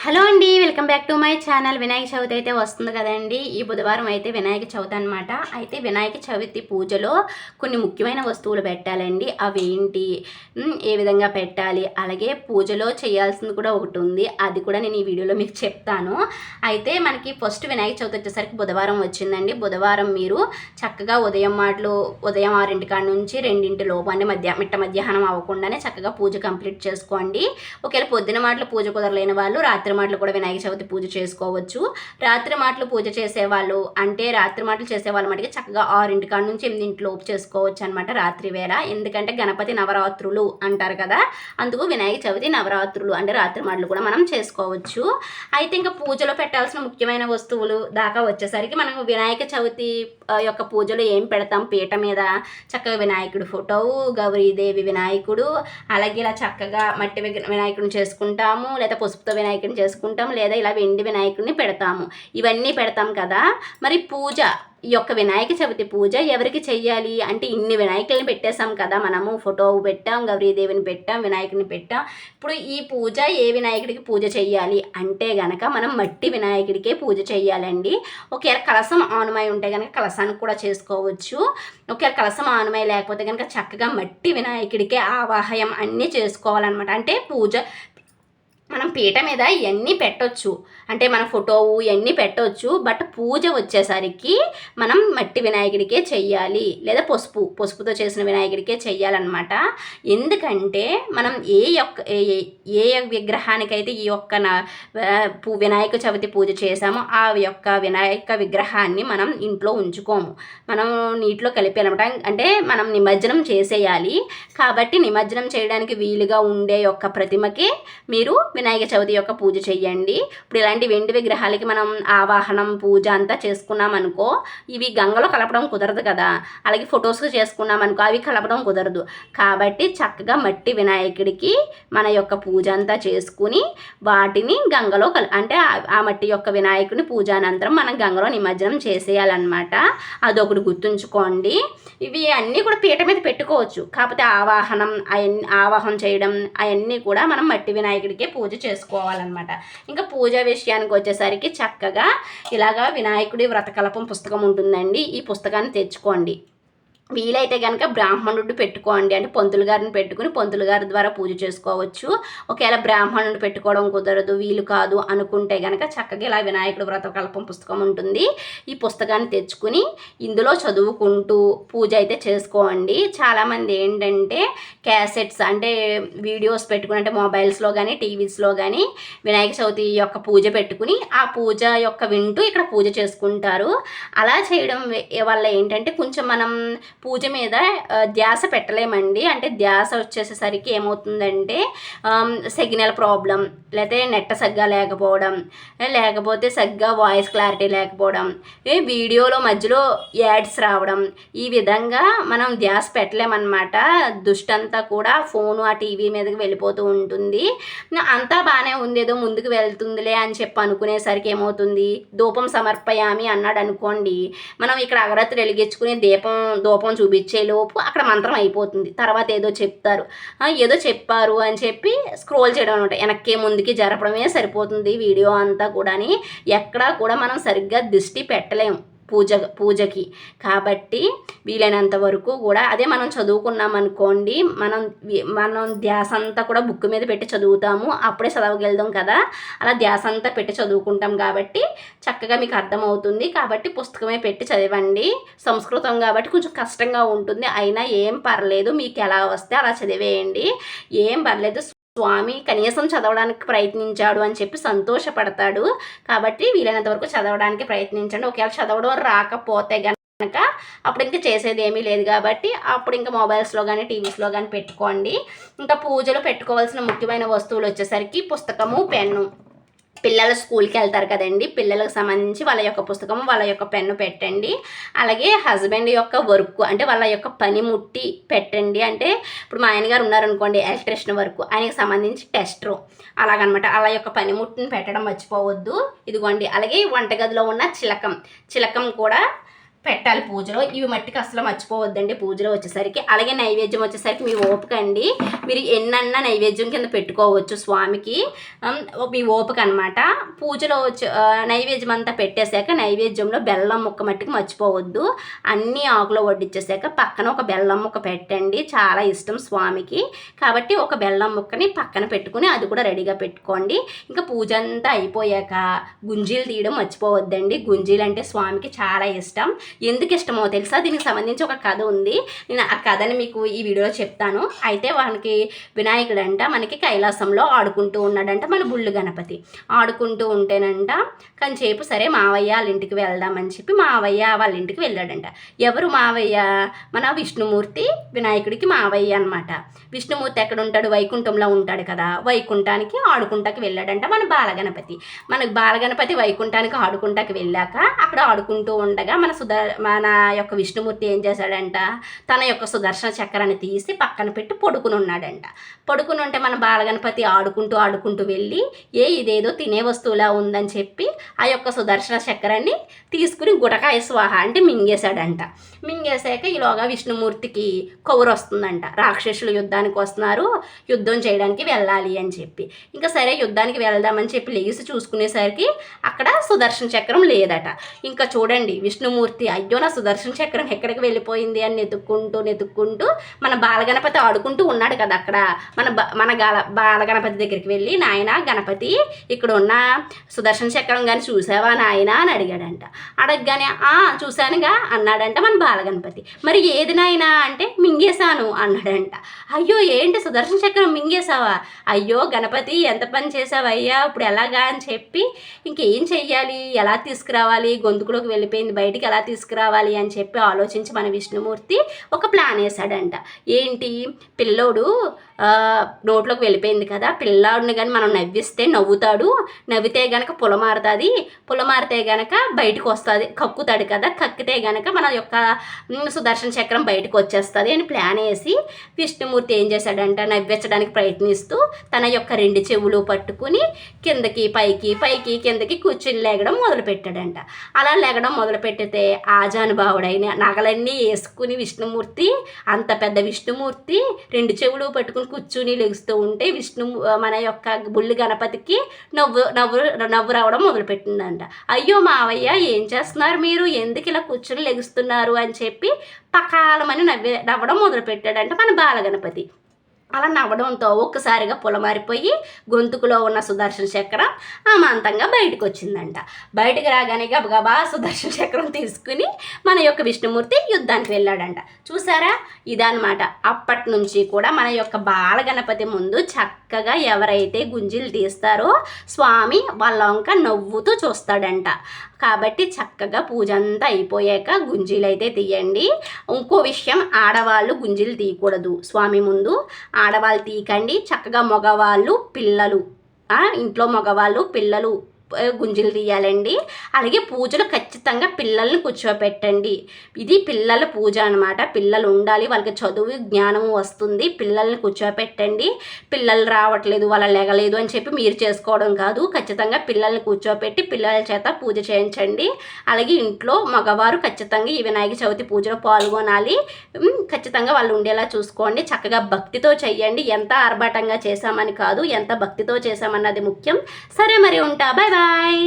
Hello అండి, welcome back to my channel. Vinayaka Chavithi అయితే వస్తుంది కదండి. ఈ బుధవారం అయితే వినాయక చవితి అనమాట. అయితే వినాయక చవితి పూజలో కొన్ని ముఖ్యమైన వస్తువులు పెట్టాలండి. అవి ఏంటి, ఏ విధంగా పెట్టాలి, అలాగే పూజలో చేయాల్సింది కూడా ఒకటి ఉంది. అది కూడా నేను ఈ వీడియోలో మీకు చెప్తాను. అయితే మనకి ఫస్ట్ వినాయక చవితి వచ్చేసరికి బుధవారం వచ్చిందండి. బుధవారం మీరు చక్కగా ఉదయం 6 కాడ నుంచి 2 లోపు అంటే మిట్ట మధ్యాహ్నం అవ్వకుండానే చక్కగా పూజ కంప్లీట్ చేసుకోండి. ఒకవేళ పొద్దున మాటలు పూజ కుదరలేని వాళ్ళు రాత్రి మాటలు కూడా వినాయక చవితి పూజ చేసుకోవచ్చు. రాత్రి మాటలు పూజ చేసేవాళ్ళు అంటే రాత్రి మాటలు చేసేవాళ్ళు మటుకు చక్కగా 6 కాడ నుంచి 8 లోపు చేసుకోవచ్చు అనమాట రాత్రి వేళ. ఎందుకంటే గణపతి నవరాత్రులు అంటారు కదా, అందుకు వినాయక చవితి నవరాత్రులు అంటే రాత్రి మాటలు కూడా మనం చేసుకోవచ్చు. అయితే ఇంకా పూజలో పెట్టాల్సిన ముఖ్యమైన వస్తువులు దాకా వచ్చేసరికి మనం వినాయక చవితి యొక్క పూజలో ఏం పెడతాం, పీట మీద చక్కగా వినాయకుడు ఫోటో, గౌరీదేవి వినాయకుడు, అలాగే ఇలా చక్కగా మట్టి వినాయకుడిని చేసుకుంటాము, లేదా పసుపుతో వినాయకుడిని చేసుకుంటాం, లేదా ఇలా వెండి వినాయకుడిని పెడతాము. ఇవన్నీ పెడతాం కదా. మరి పూజ, ఈ యొక్క వినాయక చవితి పూజ ఎవరికి చెయ్యాలి అంటే ఇన్ని వినాయకుల్ని పెట్టేశాం కదా, మనము ఫోటో పెట్టాం, గౌరీదేవిని పెట్టాం, వినాయకుడిని పెట్టాం. ఇప్పుడు ఈ పూజ ఏ వినాయకుడికి పూజ చెయ్యాలి అంటే గనక మనం మట్టి వినాయకుడికే పూజ చెయ్యాలండి. ఒకవేళ కలసం ఆనుమై ఉంటే కనుక కలసానికి కూడా చేసుకోవచ్చు. ఒకవేళ కలసం ఆనుమై లేకపోతే కనుక చక్కగా మట్టి వినాయకుడికే ఆవాహయం అన్నీ చేసుకోవాలన్నమాట. అంటే పూజ మనం పీట మీద ఇవన్నీ పెట్టవచ్చు, అంటే మన ఫోటో ఇవన్నీ పెట్టవచ్చు. బట్ పూజ వచ్చేసరికి మనం మట్టి వినాయకుడికే చెయ్యాలి, లేదా పసుపుతో చేసిన వినాయకుడికే చెయ్యాలన్నమాట. ఎందుకంటే మనం ఏ విగ్రహానికైతే ఈ యొక్క వినాయక చవితి పూజ చేసామో ఆ యొక్క వినాయక విగ్రహాన్ని మనం ఇంట్లో ఉంచుకోము, మనం నీటిలో కలిపేయాలన్నమాట. అంటే మనం నిమజ్జనం చేసేయాలి. కాబట్టి నిమజ్జనం చేయడానికి వీలుగా ఉండే యొక్క ప్రతిమకి మీరు వినాయక చవితి యొక్క పూజ చెయ్యండి. ఇప్పుడు ఇలాంటి వెండి విగ్రహాలకి మనం ఆవాహనం పూజ అంతా చేసుకున్నాం అనుకో, ఇవి గంగలో కలపడం కుదరదు కదా. అలాగే ఫొటోస్కి చేసుకున్నాం అనుకో, అవి కలపడం కుదరదు. కాబట్టి చక్కగా మట్టి వినాయకుడికి మన యొక్క పూజ అంతా చేసుకుని వాటిని గంగలో అంటే ఆ మట్టి యొక్క వినాయకుడిని పూజానంతరం మనం గంగలో నిమజ్జనం చేసేయాలన్నమాట. అదొకటి గుర్తుంచుకోండి. ఇవి అన్నీ కూడా పీట మీద పెట్టుకోవచ్చు. కాకపోతే ఆవాహనం చేయడం అవన్నీ కూడా మనం మట్టి వినాయకుడికే పూజ చేసుకోవాలన్నమాట. ఇంకా పూజ విషయానికి వచ్చేసరికి చక్కగా ఇలాగా వినాయకుడి వ్రతకల్పం పుస్తకం ఉంటుందండి. ఈ పుస్తకాన్ని తెచ్చుకోండి. వీలైతే కనుక బ్రాహ్మణుడు పెట్టుకోండి, అంటే పంతులు గారిని పెట్టుకుని పంతులు గారి ద్వారా పూజ చేసుకోవచ్చు. ఒకవేళ బ్రాహ్మణుడు పెట్టుకోవడం కుదరదు, వీలు కాదు అనుకుంటే కనుక చక్కగా ఇలా వినాయకుడు వ్రతకల్పం పుస్తకం ఉంటుంది. ఈ పుస్తకాన్ని తెచ్చుకుని ఇందులో చదువుకుంటూ పూజ అయితే చేసుకోండి. చాలామంది ఏంటంటే క్యాసెట్స్ అంటే వీడియోస్ పెట్టుకుని, అంటే మొబైల్స్లో కానీ టీవీస్లో కానీ వినాయక చవితి యొక్క పూజ పెట్టుకుని ఆ పూజ యొక్క వింటూ ఇక్కడ పూజ చేసుకుంటారు. అలా చేయడం వల్ల ఏంటంటే కొంచెం మనం పూజ మీద ధ్యాస పెట్టలేమండి. అంటే ధ్యాస వచ్చేసేసరికి ఏమవుతుందంటే సిగ్నల్ ప్రాబ్లం, లేకపోతే నెట్ సగ్గా లేకపోవడం, లేకపోతే సగ్గా వాయిస్ క్లారిటీ లేకపోవడం, వీడియోలో మధ్యలో యాడ్స్ రావడం, ఈ విధంగా మనం ధ్యాస పెట్టలేమన్నమాట. దుష్టంతా కూడా ఫోను ఆ టీవీ మీదకి వెళ్ళిపోతూ ఉంటుంది. అంతా బాగానే ఉంది, ఏదో ముందుకు వెళ్తుందిలే అని చెప్పి అనుకునేసరికి ఏమవుతుంది, ధూపం సమర్పయామి అన్నాడు అనుకోండి, మనం ఇక్కడ అగరత్తులు వెలిగించుకుని ధూపం చూపించే లోపు అక్కడ మంత్రం అయిపోతుంది. తర్వాత ఏదో చెప్పారు అని చెప్పి స్క్రోల్ చేయడం అనమాట. వెనక్కి ముందుకి జరపడమే సరిపోతుంది వీడియో అంతా కూడాని. ఎక్కడా కూడా మనం సరిగ్గా దృష్టి పెట్టలేము పూజకి. కాబట్టి వీలైనంత వరకు కూడా అదే మనం చదువుకున్నాం అనుకోండి, మనం ధ్యాస అంతా కూడా బుక్ మీద పెట్టి చదువుతాము, అప్పుడే చదవగలుగుతాం కదా. అలా ధ్యాస అంతా పెట్టి చదువుకుంటాం కాబట్టి చక్కగా మీకు అర్థమవుతుంది. కాబట్టి పుస్తకమే పెట్టి చదవండి. సంస్కృతం కాబట్టి కొంచెం కష్టంగా ఉంటుంది, అయినా ఏం పర్లేదు, మీకు ఎలా వస్తే అలా చదివేయండి, ఏం పర్లేదు. స్వామి కనీసం చదవడానికి ప్రయత్నించాడు అని చెప్పి సంతోషపడతాడు. కాబట్టి వీలైనంత వరకు చదవడానికి ప్రయత్నించండి. ఒకవేళ చదవడం రాకపోతే కనుక అప్పుడు ఇంకా చేసేది ఏమీ లేదు కాబట్టి అప్పుడు ఇంకా మొబైల్స్లో కానీ టీవీస్లో కానీ పెట్టుకోండి. ఇంకా పూజలో పెట్టుకోవాల్సిన ముఖ్యమైన వస్తువులు వచ్చేసరికి పుస్తకము, పెన్ను. పిల్లలు స్కూల్కి వెళ్తారు కదండి, పిల్లలకు సంబంధించి వాళ్ళ యొక్క పుస్తకం, వాళ్ళ యొక్క పెన్ను పెట్టండి. అలాగే హస్బెండ్ యొక్క వర్క్ అంటే వాళ్ళ యొక్క పనిముట్టి పెట్టండి. అంటే ఇప్పుడు మా ఆయనగారు ఉన్నారనుకోండి, ఎలక్ట్రిషియన్ వర్క్, ఆయనకి సంబంధించి టెస్టరు, అలాగనమాట. అలా యొక్క పనిముట్టిని పెట్టడం మర్చిపోవద్దు. ఇదిగోండి. అలాగే వంటగదిలో ఉన్న చిలకం కూడా పెట్టాలి పూజలో. ఇవి మట్టికి అసలు మర్చిపోవద్దండి పూజలో వచ్చేసరికి. అలాగే నైవేద్యం వచ్చేసరికి మీ ఓపిక అండి, మీరు ఎన్నన్నా నైవేద్యం కింద పెట్టుకోవచ్చు స్వామికి, మీ ఓపిక అనమాట. పూజలో వచ్చి నైవేద్యం అంతా పెట్టేశాక నైవేద్యంలో బెల్లం ముక్క మట్టికి మర్చిపోవద్దు. అన్నీ ఆకులో వడ్డించేసాక పక్కన ఒక బెల్లం ముక్క పెట్టండి, చాలా ఇష్టం స్వామికి కాబట్టి ఒక బెల్లం ముక్కని పక్కన పెట్టుకుని అది కూడా రెడీగా పెట్టుకోండి. ఇంకా పూజ అంతా అయిపోయాక గుంజీలు తీయడం మర్చిపోవద్దండి. గుంజీలు అంటే స్వామికి చాలా ఇష్టం. ఎందుకు ఇష్టమో తెలుసా, దీనికి సంబంధించి ఒక కథ ఉంది. నేను ఆ కథని మీకు ఈ వీడియోలో చెప్తాను. అయితే వానికి వినాయకుడంట మనకి కైలాసంలో ఆడుకుంటూ ఉన్నాడంట, మన బుల్లు గణపతి ఆడుకుంటూ ఉంటేనంట కొంచెంసేపు సరే మావయ్య వాళ్ళ ఇంటికి వెళ్దామని చెప్పి మావయ్య వాళ్ళ ఇంటికి వెళ్ళాడంట. ఎవరు మావయ్య? మన విష్ణుమూర్తి వినాయకుడికి మావయ్య అనమాట. విష్ణుమూర్తి ఎక్కడ ఉంటాడు? వైకుంఠంలో ఉంటాడు కదా, వైకుంఠానికి ఆడుకుంటాకి వెళ్ళాడంట మన బాలగణపతి. మనకు బాలగణపతి వైకుంఠానికి ఆడుకుంటాకి వెళ్ళాక అక్కడ ఆడుకుంటూ ఉండగా మన యొక్క విష్ణుమూర్తి ఏం చేశాడంట, తన యొక్క సుదర్శన చక్రాన్ని తీసి పక్కన పెట్టి పడుకుని ఉన్నాడంట. పడుకుని ఉంటే మన బాలగణపతి ఆడుకుంటూ వెళ్ళి ఇదేదో తినే వస్తువులా ఉందని చెప్పి ఆ యొక్క సుదర్శన చక్రాన్ని తీసుకుని గుటకాయ స్వాహ అంటే మింగేశాడంట. మింగేశాక ఈలోగా విష్ణుమూర్తికి కౌరు వస్తుందంట, రాక్షసులు యుద్ధానికి వస్తున్నారు, యుద్ధం చేయడానికి వెళ్ళాలి అని చెప్పి. ఇంకా సరే యుద్ధానికి వెళ్దామని చెప్పి లేచి చూసుకునేసరికి అక్కడ సుదర్శన చక్రం లేదట. ఇంకా చూడండి విష్ణుమూర్తి, అయ్యో నా సుదర్శన చక్రం ఎక్కడికి వెళ్ళిపోయింది అని నెతుక్కుంటూ మన బాలగణపతి ఆడుకుంటూ ఉన్నాడు కదా అక్కడ, మన బాలగణపతి దగ్గరికి వెళ్ళి నాయన గణపతి ఇక్కడ ఉన్న సుదర్శన చక్రం కానీ చూసావా నాయన అని అడిగాడంట. అడగగానే చూశానుగా అన్నాడంట మన బాలగణపతి. మరి ఏది నాయన అంటే మింగేశాను అన్నాడంట. అయ్యో ఏంటి సుదర్శన చక్రం మింగేశావా? అయ్యో గణపతి ఎంత పని చేసావయ్యా, ఇప్పుడు ఎలాగా అని చెప్పి ఇంకేం చెయ్యాలి, ఎలా తీసుకురావాలి, గొంతుకులోకి వెళ్ళిపోయింది బయటికి ఎలా తీసుకురావాలి అని చెప్పి ఆలోచించి మన విష్ణుమూర్తి ఒక ప్లాన్ వేశాడంట. ఏంటి, పిల్లోడు నోట్లోకి వెళ్ళిపోయింది కదా, పిల్లాడిని కానీ మనం నవ్విస్తే నవ్వుతాడు, నవ్వితే గనక పులమారితే గనక బయటకు వస్తుంది, కక్కుతాడు కదా, కక్కితే గనక మన యొక్క సుదర్శన చక్రం బయటకు వచ్చేస్తుంది అని ప్లాన్ వేసి విష్ణుమూర్తి ఏం చేశాడంట, నవ్వించడానికి ప్రయత్నిస్తూ తన యొక్క 2 చెవులు పట్టుకుని కిందకి పైకి కిందకి కూర్చుని లేగడం మొదలుపెట్టాడంట. అలా లేగడం మొదలుపెట్టితే ఆజానుభావుడైన నగలన్నీ వేసుకుని విష్ణుమూర్తి, అంత పెద్ద విష్ణుమూర్తి 2 చెవులు పట్టుకుని కూర్చుని లెగుస్తూ ఉంటే మన యొక్క బుల్లి గణపతికి నవ్వు రావడం మొదలుపెట్టిందంట. అయ్యో మావయ్య ఏం చేస్తున్నారు మీరు, ఎందుకు ఇలా కూర్చుని లెగుస్తున్నారు అని చెప్పి పకాలమని నవ్వడం మొదలుపెట్టాడంట మన బాలగణపతి. అలా నవ్వడంతో ఒక్కసారిగా పొలమారిపోయి గొంతుకులో ఉన్న సుదర్శన చక్రం అమాంతంగా బయటకు వచ్చిందంట. బయటకు రాగానే గబగబా సుదర్శన చక్రం తీసుకుని మన యొక్క విష్ణుమూర్తి యుద్ధానికి వెళ్ళాడంట. చూసారా, ఇదనమాట. అప్పటి నుంచి కూడా మన యొక్క బాలగణపతి ముందు చక్కగా ఎవరైతే గుంజీలు తీస్తారో స్వామి వాళ్ళ వంక నవ్వుతూ చూస్తాడంట. కాబట్టి చక్కగా పూజ అంతా అయిపోయాక గుంజీలు అయితే తీయండి. ఇంకో విషయం, ఆడవాళ్ళు గుంజీలు తీయకూడదు స్వామి ముందు, ఆడవాళ్ళు తీయకండి. చక్కగా మగవాళ్ళు పిల్లలు, ఇంట్లో మగవాళ్ళు పిల్లలు గుంజీలు తీయాలండి. అలాగే పూజలు ఖచ్చితంగా పిల్లల్ని కూర్చోపెట్టండి. ఇది పిల్లల పూజ అనమాట. పిల్లలు ఉండాలి, వాళ్ళకి చదువు జ్ఞానము వస్తుంది. పిల్లల్ని కూర్చోపెట్టండి. పిల్లలు రావట్లేదు, వాళ్ళ లెగలేదు అని చెప్పి మీరు చేసుకోవడం కాదు. ఖచ్చితంగా పిల్లల్ని కూర్చోపెట్టి పిల్లల చేత పూజ చేయించండి. అలాగే ఇంట్లో మగవారు ఖచ్చితంగా ఈ వినాయక చవితి పూజలో పాల్గొనాలి. ఖచ్చితంగా వాళ్ళు ఉండేలా చూసుకోండి. చక్కగా భక్తితో చెయ్యండి. ఎంత ఆర్భాటంగా చేశామని కాదు, ఎంత భక్తితో చేశామన్నది ముఖ్యం. సరే మరి ఉంటా, బాయ్ బాయ్.